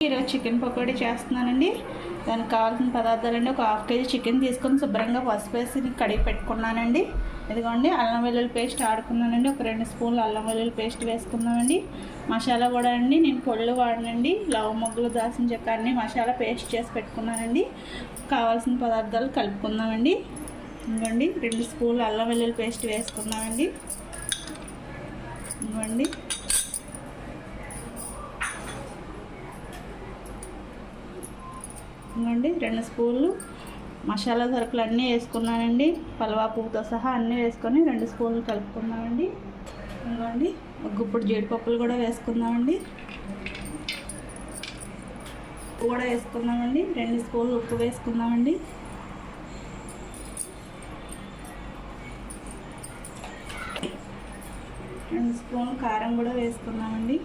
ఈరోజు చికెన్ పకోడీ చేస్తున్నానండి. దానికి కావాల్సిన పదార్థాలండి, ఒక 1/2 kg చికెన్ తీసుకొని శుభ్రంగా పసుపు వేసి కడిగి పెట్టుకున్నానండి. ఇదిగోండి అల్లం వెల్లుల్లి పేస్ట్ ఆడుకున్నానండి. ఒక 2 స్పూన్లు అల్లం వెల్లుల్లి పేస్ట్ వేసుకున్నామండి. మసాలా కూడా అండి నేను పొళ్ళు వాడినండి. లవ మొగ్గలు, దాల్చిన చెక్క అన్ని మసాలా పేస్ట్ చేసి పెట్టుకున్నానండి. కావాల్సిన పదార్థాలు కలుపుకుందామండి. ఇదిగోండి 2 స్పూన్లు అల్లం వెల్లుల్లి పేస్ట్ వేసుకున్నామండి. ఇదిగోండి 2 స్పూన్లు మసాలా సరుకులు అన్నీ వేసుకున్నానండి. పలవా పువ్వుతో సహా అన్నీ వేసుకొని 2 స్పూన్లు కలుపుకున్నామండి. ఇదిగోండి ఒక గుప్పుడు జీడిపప్పులు కూడా వేసుకున్నామండి. ఉప్పు కూడా వేసుకున్నామండి. 2 స్పూన్లు ఉప్పు వేసుకున్నామండి. రెండు స్పూన్లు కారం కూడా వేసుకున్నామండి.